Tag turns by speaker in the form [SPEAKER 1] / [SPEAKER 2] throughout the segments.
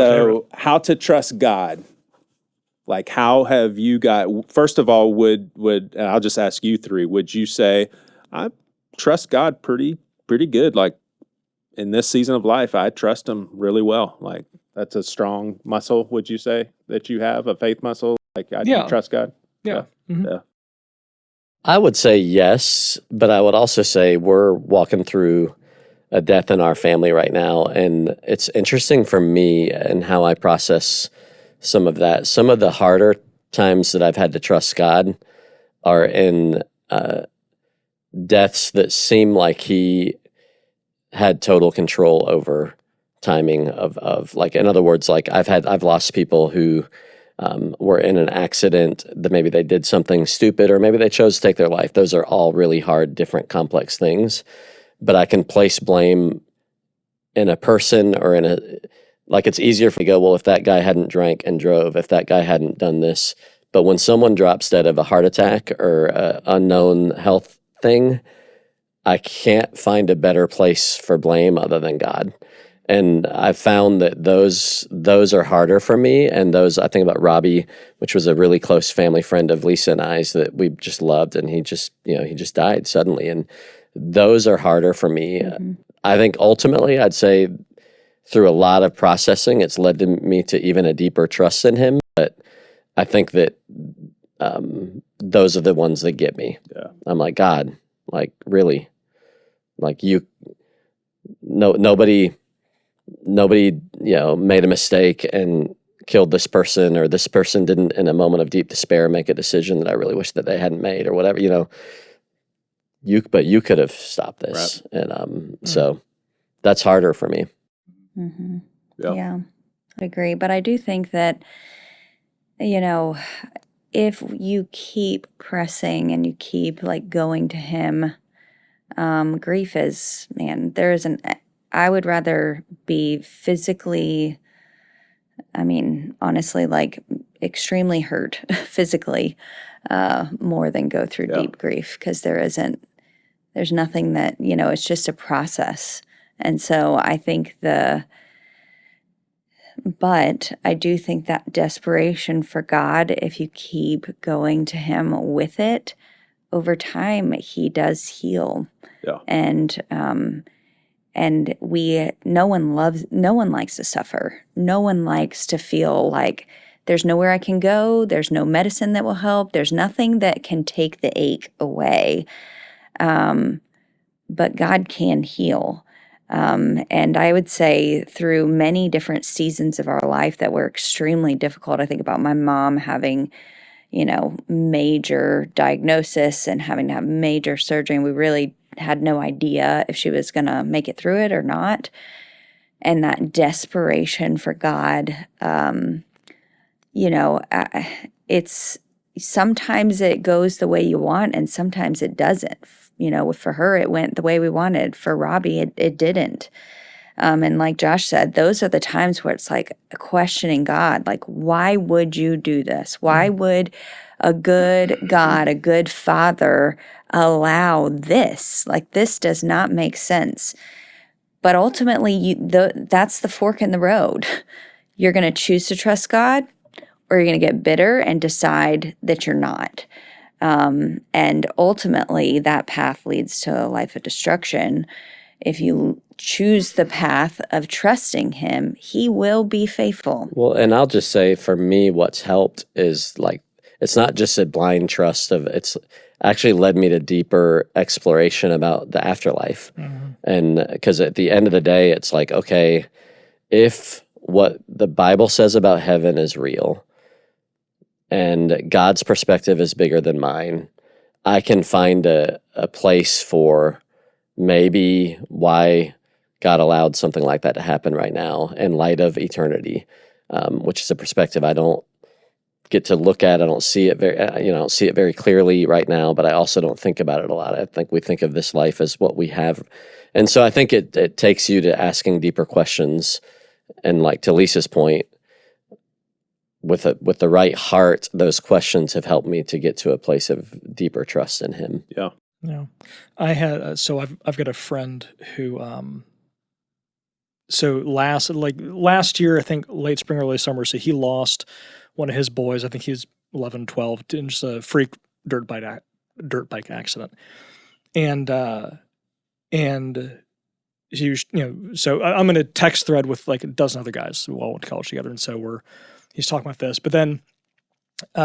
[SPEAKER 1] So, how to trust God? Like, how have you got? First of all, would and I'll just ask you three. Would you say I trust God pretty good? Like in this season of life, I trust Him really well. Like that's a strong muscle. Would you say that you have a faith muscle? Like I
[SPEAKER 2] Yeah.
[SPEAKER 1] trust God.
[SPEAKER 2] Yeah. Mhm.
[SPEAKER 1] Yeah.
[SPEAKER 3] I would say yes, but I would also say we're walking through a death in our family right now. And it's interesting for me and how I process some of that. Some of the harder times that I've had to trust God are in deaths that seem like He had total control over timing of like, in other words, like I've lost people who were in an accident that maybe they did something stupid or maybe they chose to take their life. Those are all really hard, different, complex things. But I can place blame in a person or in a, like it's easier for me to go, well, if that guy hadn't drank and drove, if that guy hadn't done this. But when someone drops dead of a heart attack or a unknown health thing, I can't find a better place for blame other than God. And I've found that those are harder for me. And those, I think about Robbie, which was a really close family friend of Lisa and I's that we just loved, and he just died suddenly. And those are harder for me.
[SPEAKER 4] Mm-hmm.
[SPEAKER 3] I think ultimately, I'd say through a lot of processing, it's led to me to even a deeper trust in Him. But I think that those are the ones that get me.
[SPEAKER 1] Yeah.
[SPEAKER 3] I'm like, God, like really, like nobody, made a mistake and killed this person, or this person didn't, in a moment of deep despair, make a decision that I really wish that they hadn't made, or whatever. But you could have stopped this, right. And so that's harder for me.
[SPEAKER 4] Mm-hmm.
[SPEAKER 1] Yeah.
[SPEAKER 4] Yeah, I agree. But I do think that, if you keep pressing and you keep like going to Him, grief is, man, I would rather be physically, honestly, like extremely hurt physically, more than go through deep grief, because there's nothing that, it's just a process. And so I think but I do think that desperation for God, if you keep going to Him with it, over time, He does heal.
[SPEAKER 1] Yeah.
[SPEAKER 4] And no one likes to suffer. No one likes to feel like there's nowhere I can go. There's no medicine that will help. There's nothing that can take the ache away. But God can heal. And I would say through many different seasons of our life that were extremely difficult. I think about my mom having, major diagnosis and having to have major surgery. And we really had no idea if she was going to make it through it or not. And that desperation for God, it's sometimes it goes the way you want and sometimes it doesn't. For her, it went the way we wanted. For Robbie, it didn't. And like Josh said, those are the times where it's like questioning God, like, why would you do this? Why would a good God, a good Father allow this? Like, this does not make sense. But ultimately, that's the fork in the road. You're going to choose to trust God, or you're going to get bitter and decide that you're not. And ultimately, that path leads to a life of destruction. If you choose the path of trusting Him, He will be faithful.
[SPEAKER 3] Well, and I'll just say for me, what's helped is like, it's not just a blind trust it's actually led me to deeper exploration about the afterlife.
[SPEAKER 2] Mm-hmm.
[SPEAKER 3] And because at the end of the day, it's like, okay, if what the Bible says about heaven is real and God's perspective is bigger than mine, I can find a place for maybe why God allowed something like that to happen right now in light of eternity, which is a perspective I don't get to look at. I don't see it very clearly right now, but I also don't think about it a lot. I think we think of this life as what we have. And so I think it takes you to asking deeper questions. And like to Lisa's point, with the right heart, those questions have helped me to get to a place of deeper trust in Him.
[SPEAKER 1] Yeah.
[SPEAKER 2] Yeah, I had I've got a friend who so last year, I think late spring, early summer, so he lost one of his boys. I think he's 11, 12, in just a freak dirt bike accident. And he was, so I'm in a text thread with like a dozen other guys who all went to college together. And so he's talking about this, but then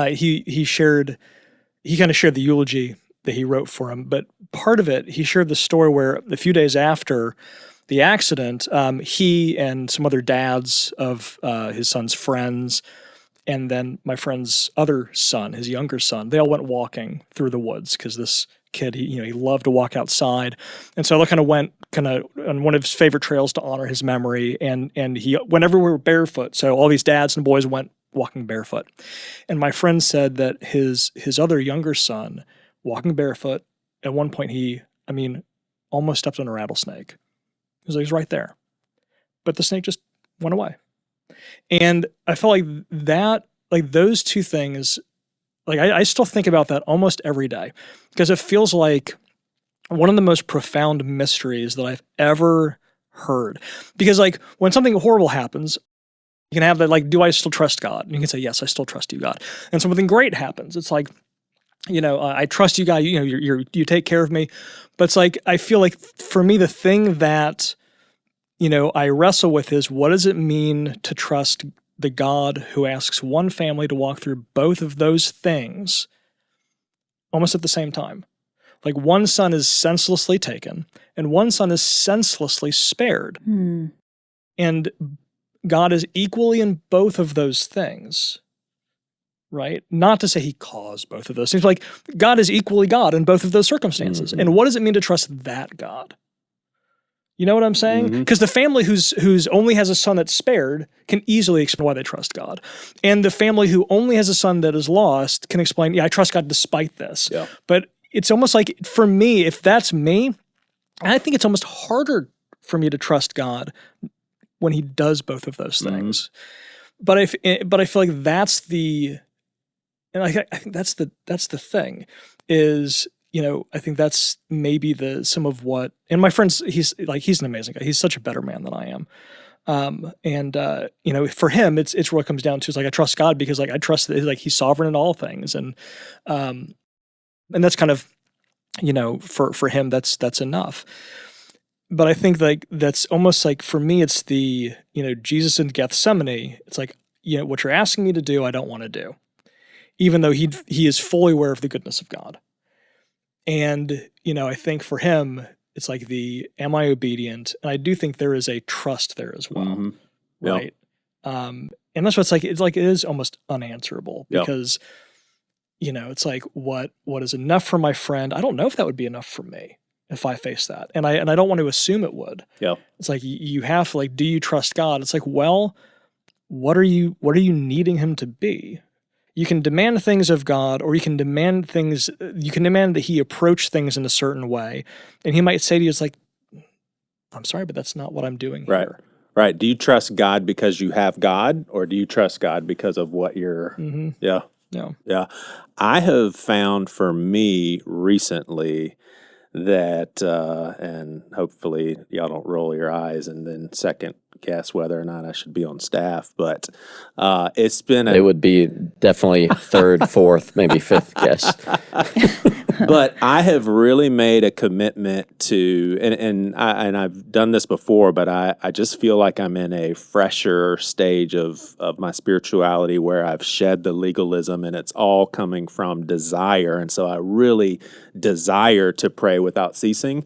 [SPEAKER 2] he kind of shared the eulogy that he wrote for him. But part of it, he shared the story where a few days after the accident, he and some other dads of his son's friends, and then my friend's other son, his younger son, they all went walking through the woods because this kid, he loved to walk outside. And so they kind of went on one of his favorite trails to honor his memory. And he went everywhere barefoot. So all these dads and boys went walking barefoot. And my friend said that his other younger son, walking barefoot, at one point he almost stepped on a rattlesnake. He was right there. But the snake just went away. And I felt like that, like those two things, like I still think about that almost every day because it feels like one of the most profound mysteries that I've ever heard. Because like when something horrible happens, you can have that, like, do I still trust God? And you can say, yes, I still trust you, God. And something great happens. It's like, I trust you, God. You take care of me. But it's like, I feel like for me, the thing that, I wrestle with is what does it mean to trust the God who asks one family to walk through both of those things almost at the same time? Like one son is senselessly taken and one son is senselessly spared. And God is equally in both of those things, right? Not to say he caused both of those things. Like God is equally God in both of those circumstances. And what does it mean to trust that God? You know what I'm saying? Because the family who's only has a son that's spared can easily explain why they trust God. And the family who only has a son that is lost can explain, yeah, I trust God despite this. Yeah. But it's almost like, for me, if that's me, I think it's almost harder for me to trust God when he does both of those things. But I feel like that's the, and I think that's the thing is, I think that's maybe some of what, and my friend's, he's an amazing guy. He's such a better man than I am. For him, it's what it comes down to is like, I trust God because like, I trust that like he's sovereign in all things. And that's kind of, for him, that's enough. But I think like, that's almost like, for me, it's the, Jesus in Gethsemane. It's like, what you're asking me to do, I don't want to do, even though he is fully aware of the goodness of God. And, I think for him, it's like am I obedient? And I do think there is a trust there as well. Right. And that's what it's like it is almost unanswerable because, it's like, what is enough for my friend? I don't know if that would be enough for me if I face that. And I don't want to assume it would. Yeah. It's like, you have to, like, do you trust God? It's like, well, what are you needing him to be? You can demand things of God, or you can demand that he approach things in a certain way. And he might say to you, it's like, I'm sorry, but that's not what I'm doing here.
[SPEAKER 1] Right. Do you trust God because you have God, or do you trust God because of what you're, Yeah. I have found for me recently that, and hopefully y'all don't roll your eyes and then second guess whether or not I should be on staff, but it's been
[SPEAKER 3] It would be definitely third, fourth, maybe fifth guess.
[SPEAKER 1] But I have really made a commitment to, and I've done this before, but I just feel like I'm in a fresher stage of my spirituality where I've shed the legalism and it's all coming from desire. And so I really desire to pray without ceasing.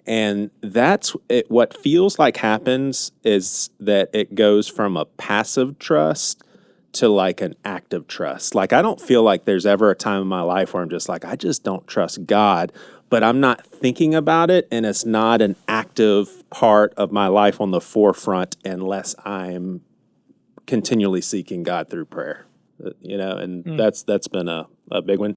[SPEAKER 1] And that's it. What feels like happens is that it goes from a passive trust to like an active trust. Like I don't feel like there's ever a time in my life where I'm just like, I just don't trust God, but I'm not thinking about it and it's not an active part of my life on the forefront unless I'm continually seeking God through prayer. And that's been a big one.